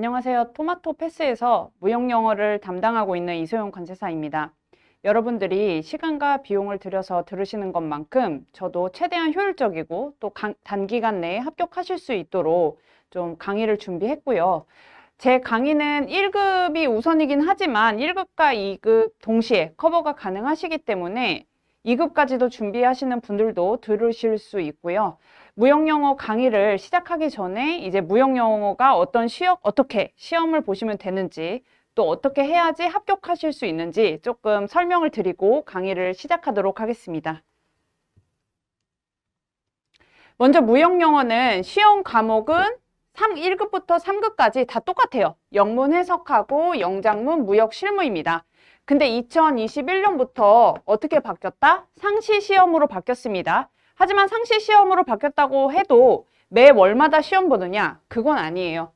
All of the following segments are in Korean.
안녕하세요. 토마토 패스에서 무역영어를 담당하고 있는 이소영 관세사입니다. 여러분들이 시간과 비용을 들여서 들으시는 것만큼 저도 최대한 효율적이고 또 단기간 내에 합격하실 수 있도록 좀 강의를 준비했고요. 제 강의는 1급이 우선이긴 하지만 1급과 2급 동시에 커버가 가능하시기 때문에 2급까지도 준비하시는 분들도 들으실 수 있고요. 무역영어 강의를 시작하기 전에 이제 무역영어가 어떻게 시험을 보시면 되는지 또 어떻게 해야지 합격하실 수 있는지 조금 설명을 드리고 강의를 시작하도록 하겠습니다. 먼저 무역영어는 시험 과목은 1급부터 3급까지 다 똑같아요. 영문 해석하고 영작문, 무역 실무입니다. 근데 2021년부터 어떻게 바뀌었다? 상시 시험으로 바뀌었습니다. 하지만 상시 시험으로 바뀌었다고 해도 매 월마다 시험 보느냐? 그건 아니에요.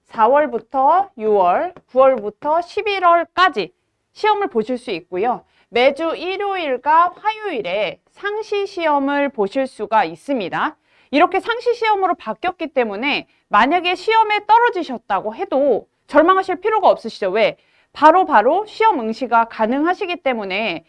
4월부터 6월, 9월부터 11월까지 시험을 보실 수 있고요. 매주 일요일과 화요일에 상시 시험을 보실 수가 있습니다. 이렇게 상시 시험으로 바뀌었기 때문에 만약에 시험에 떨어지셨다고 해도 절망하실 필요가 없으시죠. 왜? 바로 시험 응시가 가능하시기 때문에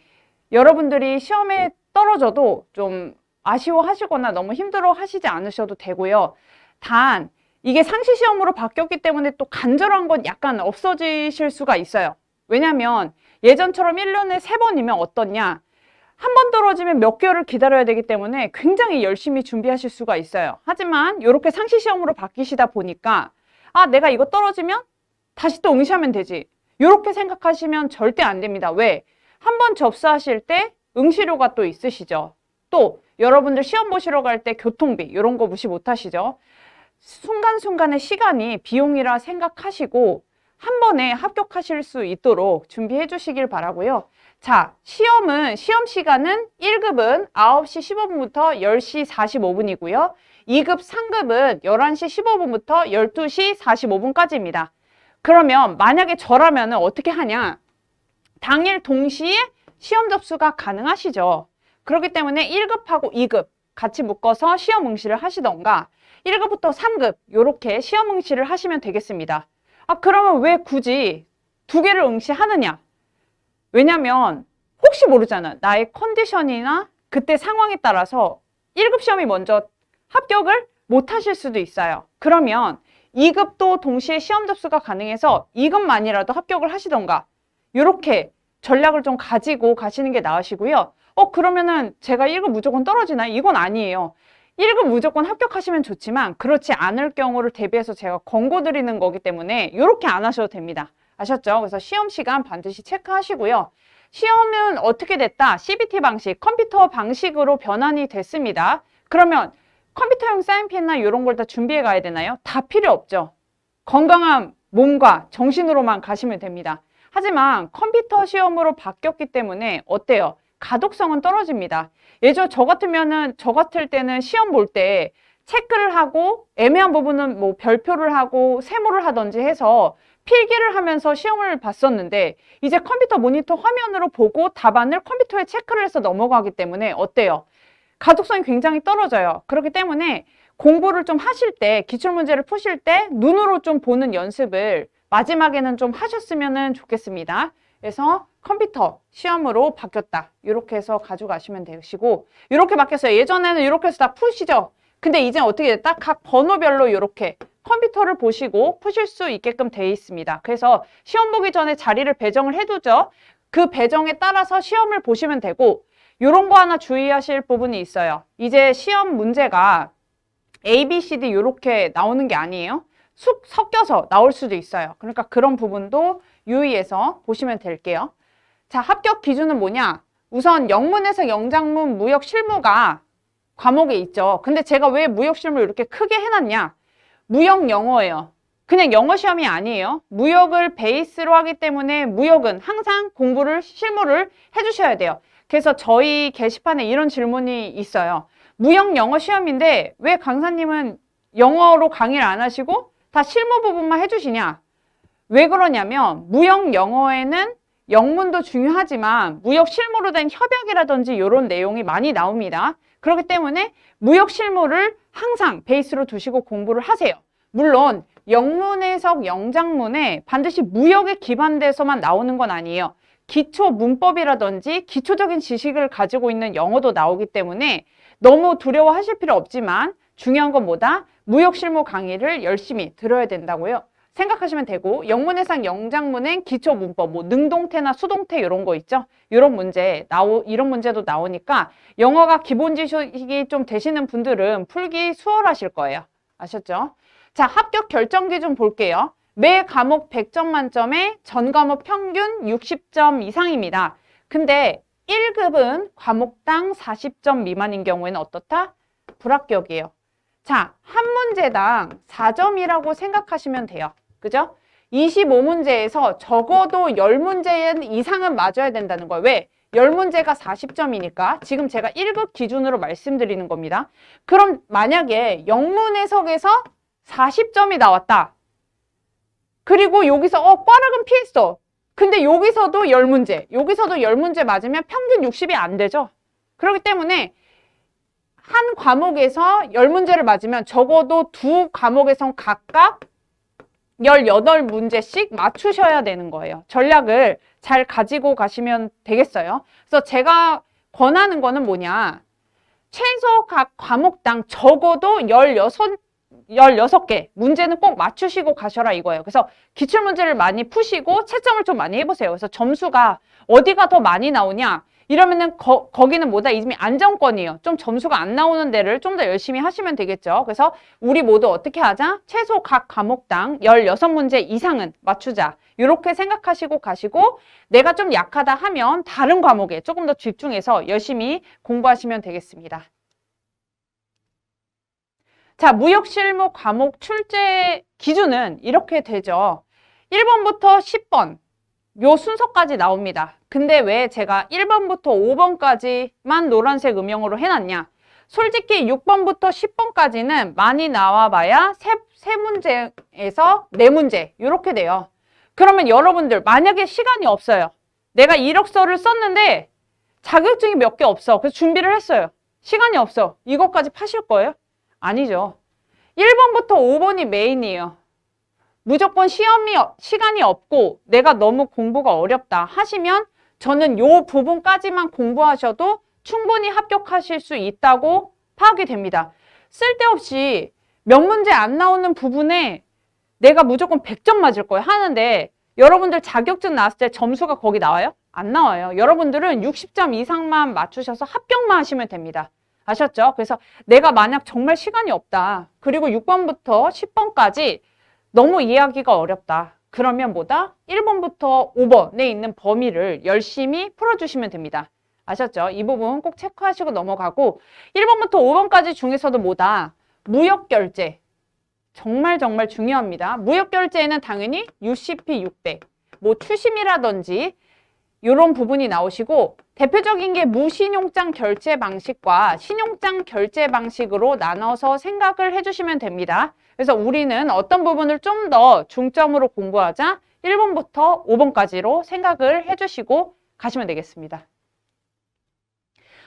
여러분들이 시험에 떨어져도 좀 아쉬워하시거나 너무 힘들어 하시지 않으셔도 되고요. 단 이게 상시 시험으로 바뀌었기 때문에 또 간절한 건 약간 없어지실 수가 있어요. 왜냐면 예전처럼 1년에 3번이면 어떻냐? 한 번 떨어지면 몇 개월을 기다려야 되기 때문에 굉장히 열심히 준비하실 수가 있어요. 하지만 이렇게 상시 시험으로 바뀌시다 보니까 내가 이거 떨어지면 다시 또 응시하면 되지. 이렇게 생각하시면 절대 안 됩니다. 왜? 한 번 접수하실 때 응시료가 또 있으시죠. 또 여러분들 시험 보시러 갈 때 교통비 이런 거 무시 못 하시죠. 순간순간의 시간이 비용이라 생각하시고 한 번에 합격하실 수 있도록 준비해 주시길 바라고요. 자, 시험 시간은 1급은 9시 15분부터 10시 45분이고요. 2급 상급은 11시 15분부터 12시 45분까지입니다. 그러면 만약에 저라면 어떻게 하냐? 당일 동시에 시험 접수가 가능하시죠. 그렇기 때문에 1급하고 2급 같이 묶어서 시험 응시를 하시던가 1급부터 3급 이렇게 시험 응시를 하시면 되겠습니다. 그러면 왜 굳이 두 개를 응시하느냐? 왜냐면 혹시 모르잖아. 나의 컨디션이나 그때 상황에 따라서 1급 시험이 먼저 합격을 못 하실 수도 있어요. 그러면 2급도 동시에 시험 접수가 가능해서 2급만이라도 합격을 하시던가 이렇게 전략을 좀 가지고 가시는 게 나으시고요. 그러면은 제가 1급 무조건 떨어지나? 이건 아니에요. 1급 무조건 합격하시면 좋지만 그렇지 않을 경우를 대비해서 제가 권고 드리는 거기 때문에 이렇게 안 하셔도 됩니다. 아셨죠? 그래서 시험 시간 반드시 체크하시고요. 시험은 어떻게 됐다? CBT 방식, 컴퓨터 방식으로 변환이 됐습니다. 그러면 컴퓨터용 사인펜이나 이런 걸 다 준비해 가야 되나요? 다 필요 없죠. 건강한 몸과 정신으로만 가시면 됩니다. 하지만 컴퓨터 시험으로 바뀌었기 때문에 어때요? 가독성은 떨어집니다. 저 같을 때는 시험 볼 때 체크를 하고 애매한 부분은 뭐 별표를 하고 세모를 하든지 해서 필기를 하면서 시험을 봤었는데 이제 컴퓨터 모니터 화면으로 보고 답안을 컴퓨터에 체크를 해서 넘어가기 때문에 어때요? 가독성이 굉장히 떨어져요. 그렇기 때문에 공부를 좀 하실 때, 기출문제를 푸실 때 눈으로 좀 보는 연습을 마지막에는 좀 하셨으면 좋겠습니다. 그래서 컴퓨터 시험으로 바뀌었다. 이렇게 해서 가져가시면 되시고 이렇게 바뀌었어요. 예전에는 이렇게 해서 다 푸시죠. 근데 이제 어떻게 됐다? 각 번호별로 이렇게 컴퓨터를 보시고 푸실 수 있게끔 되어 있습니다. 그래서 시험 보기 전에 자리를 배정을 해두죠. 그 배정에 따라서 시험을 보시면 되고 이런 거 하나 주의하실 부분이 있어요. 이제 시험 문제가 A, B, C, D 이렇게 나오는 게 아니에요. 섞여서 나올 수도 있어요. 그러니까 그런 부분도 유의해서 보시면 될게요. 자, 합격 기준은 뭐냐? 우선 영문에서 영작문, 무역 실무가 과목에 있죠. 근데 제가 왜 무역 실무를 이렇게 크게 해놨냐? 무역 영어예요. 그냥 영어 시험이 아니에요. 무역을 베이스로 하기 때문에 무역은 항상 실무를 해주셔야 돼요. 그래서 저희 게시판에 이런 질문이 있어요. 무역 영어 시험인데 왜 강사님은 영어로 강의를 안 하시고 다 실무 부분만 해주시냐? 왜 그러냐면 무역 영어에는 영문도 중요하지만 무역 실무로 된 협약이라든지 이런 내용이 많이 나옵니다. 그렇기 때문에 무역 실무를 항상 베이스로 두시고 공부를 하세요. 물론 영문 해석 영장문에 반드시 무역에 기반돼서만 나오는 건 아니에요. 기초 문법이라든지 기초적인 지식을 가지고 있는 영어도 나오기 때문에 너무 두려워하실 필요 없지만 중요한 건 뭐다? 무역 실무 강의를 열심히 들어야 된다고요. 생각하시면 되고, 영문해석 영장문엔 기초 문법, 뭐 능동태나 수동태 이런 거 있죠? 이런 문제도 나오니까 영어가 기본 지식이 좀 되시는 분들은 풀기 수월하실 거예요. 아셨죠? 자, 합격 결정 기준 볼게요. 매 과목 100점 만점에 전 과목 평균 60점 이상입니다. 근데 1급은 과목당 40점 미만인 경우에는 어떻다? 불합격이에요. 자, 한 문제당 4점이라고 생각하시면 돼요. 그죠? 25문제에서 적어도 10문제 이상은 맞아야 된다는 거예요. 왜? 10문제가 40점이니까 지금 제가 1급 기준으로 말씀드리는 겁니다. 그럼 만약에 영문 해석에서 40점이 나왔다. 그리고 여기서 꽈락은 피했어. 근데 여기서도 10문제, 여기서도 10문제 맞으면 평균 60이 안 되죠. 그렇기 때문에 한 과목에서 10문제를 맞으면 적어도 두 과목에선 각각 18문제씩 맞추셔야 되는 거예요. 전략을 잘 가지고 가시면 되겠어요. 그래서 제가 권하는 거는 뭐냐. 최소 각 과목당 적어도 16개 문제는 꼭 맞추시고 가셔라 이거예요. 그래서 기출문제를 많이 푸시고 채점을 좀 많이 해보세요. 그래서 점수가 어디가 더 많이 나오냐 이러면은 거기는 뭐다? 이미 안정권이에요. 좀 점수가 안 나오는 데를 좀 더 열심히 하시면 되겠죠. 그래서 우리 모두 어떻게 하자? 최소 각 과목당 16문제 이상은 맞추자. 이렇게 생각하시고 가시고 내가 좀 약하다 하면 다른 과목에 조금 더 집중해서 열심히 공부하시면 되겠습니다. 자, 무역실무 과목 출제 기준은 이렇게 되죠. 1번부터 10번 요 순서까지 나옵니다. 근데 왜 제가 1번부터 5번까지만 노란색 음영으로 해놨냐? 솔직히 6번부터 10번까지는 많이 나와봐야 3문제에서 4문제 이렇게 돼요. 그러면 여러분들 만약에 시간이 없어요. 내가 이력서를 썼는데 자격증이 몇 개 없어. 그래서 준비를 했어요. 시간이 없어. 이것까지 파실 거예요? 아니죠. 1번부터 5번이 메인이에요. 무조건 시간이 없고 내가 너무 공부가 어렵다 하시면 저는 요 부분까지만 공부하셔도 충분히 합격하실 수 있다고 파악이 됩니다. 쓸데없이 몇 문제 안 나오는 부분에 내가 무조건 100점 맞을 거예요 하는데 여러분들 자격증 나왔을 때 점수가 거기 나와요? 안 나와요. 여러분들은 60점 이상만 맞추셔서 합격만 하시면 됩니다. 아셨죠? 그래서 내가 만약 정말 시간이 없다. 그리고 6번부터 10번까지 너무 이해하기가 어렵다. 그러면 뭐다? 1번부터 5번에 있는 범위를 열심히 풀어주시면 됩니다. 아셨죠? 이 부분 꼭 체크하시고 넘어가고 1번부터 5번까지 중에서도 뭐다? 무역결제. 정말 중요합니다. 무역결제에는 당연히 UCP 600, 뭐 추심이라든지 이런 부분이 나오시고 대표적인 게 무신용장 결제 방식과 신용장 결제 방식으로 나눠서 생각을 해주시면 됩니다. 그래서 우리는 어떤 부분을 좀 더 중점으로 공부하자 1번부터 5번까지로 생각을 해주시고 가시면 되겠습니다.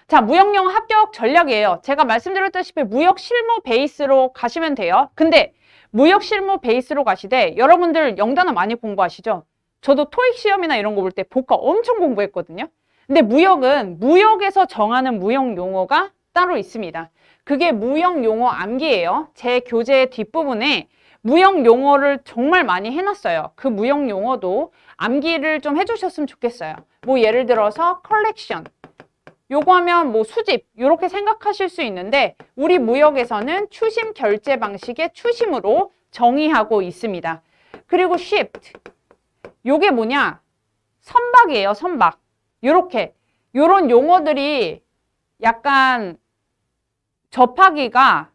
자, 무역영어 합격 전략이에요. 제가 말씀드렸다시피 무역 실무 베이스로 가시면 돼요. 근데 무역 실무 베이스로 가시되 여러분들 영단어 많이 공부하시죠? 저도 토익 시험이나 이런 거 볼 때 복화 엄청 공부했거든요. 근데 무역은 무역에서 정하는 무역 용어가 따로 있습니다. 그게 무역 용어 암기예요. 제 교재 뒷부분에 무역 용어를 정말 많이 해놨어요. 그 무역 용어도 암기를 좀 해주셨으면 좋겠어요. 뭐 예를 들어서 컬렉션, 요거 하면 뭐 수집 이렇게 생각하실 수 있는데 우리 무역에서는 추심 결제 방식의 추심으로 정의하고 있습니다. 그리고 shift, 요게 뭐냐? 선박이에요, 선박. 요렇게 요런 용어들이 약간 접하기가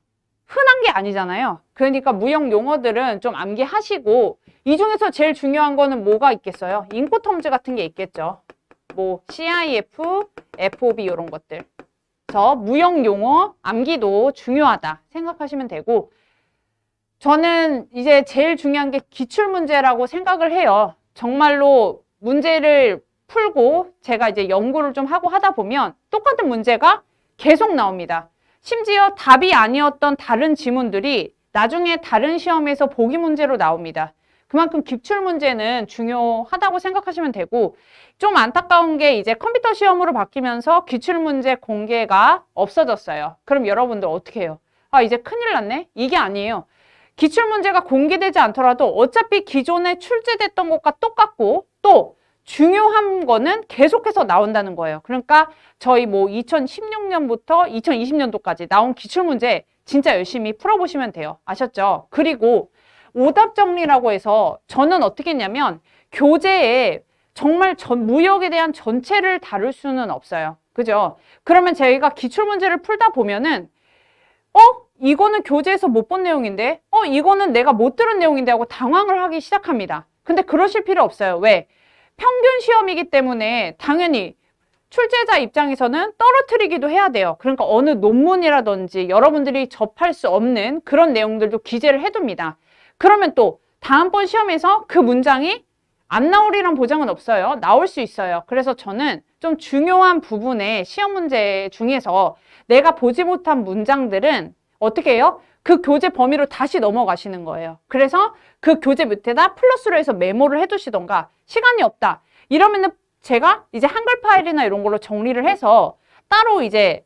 흔한 게 아니잖아요. 그러니까 무역 용어들은 좀 암기하시고 이 중에서 제일 중요한 거는 뭐가 있겠어요? 인코텀즈 같은 게 있겠죠. 뭐 CIF, FOB 이런 것들. 그래서 무역 용어 암기도 중요하다 생각하시면 되고 저는 이제 제일 중요한 게 기출문제라고 생각을 해요. 정말로 문제를 풀고 제가 이제 연구를 좀 하고 하다 보면 똑같은 문제가 계속 나옵니다. 심지어 답이 아니었던 다른 지문들이 나중에 다른 시험에서 보기 문제로 나옵니다. 그만큼 기출문제는 중요하다고 생각하시면 되고, 좀 안타까운 게 이제 컴퓨터 시험으로 바뀌면서 기출문제 공개가 없어졌어요. 그럼 여러분들 어떻게 해요? 아, 이제 큰일 났네? 이게 아니에요. 기출문제가 공개되지 않더라도 어차피 기존에 출제됐던 것과 똑같고, 또 중요한 거는 계속해서 나온다는 거예요. 그러니까 저희 뭐 2016년부터 2020년도까지 나온 기출문제 진짜 열심히 풀어보시면 돼요. 아셨죠? 그리고 오답 정리라고 해서 저는 어떻게 했냐면 교재에 정말 무역에 대한 전체를 다룰 수는 없어요. 그죠? 그러면 저희가 기출문제를 풀다 보면은 이거는 교재에서 못 본 내용인데 이거는 내가 못 들은 내용인데 하고 당황을 하기 시작합니다. 근데 그러실 필요 없어요. 왜? 평균 시험이기 때문에 당연히 출제자 입장에서는 떨어뜨리기도 해야 돼요. 그러니까 어느 논문이라든지 여러분들이 접할 수 없는 그런 내용들도 기재를 해둡니다. 그러면 또 다음번 시험에서 그 문장이 안 나오리란 보장은 없어요. 나올 수 있어요. 그래서 저는 좀 중요한 부분의 시험 문제 중에서 내가 보지 못한 문장들은 어떻게 해요? 그 교재 범위로 다시 넘어가시는 거예요. 그래서 그 교재 밑에다 플러스로 해서 메모를 해두시던가, 시간이 없다 이러면은 제가 이제 한글 파일이나 이런 걸로 정리를 해서 따로 이제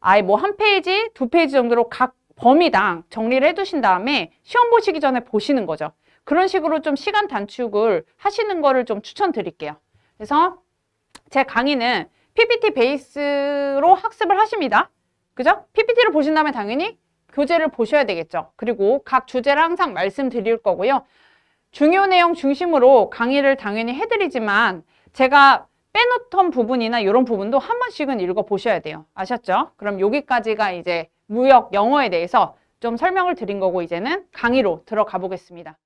아예 뭐 한 페이지, 두 페이지 정도로 각 범위당 정리를 해두신 다음에 시험 보시기 전에 보시는 거죠. 그런 식으로 좀 시간 단축을 하시는 거를 좀 추천드릴게요. 그래서 제 강의는 PPT 베이스로 학습을 하십니다. 그죠? PPT를 보신 다음에 당연히 교재를 보셔야 되겠죠. 그리고 각 주제를 항상 말씀드릴 거고요. 중요 내용 중심으로 강의를 당연히 해드리지만 제가 빼놓던 부분이나 이런 부분도 한 번씩은 읽어보셔야 돼요. 아셨죠? 그럼 여기까지가 이제 무역 영어에 대해서 좀 설명을 드린 거고, 이제는 강의로 들어가 보겠습니다.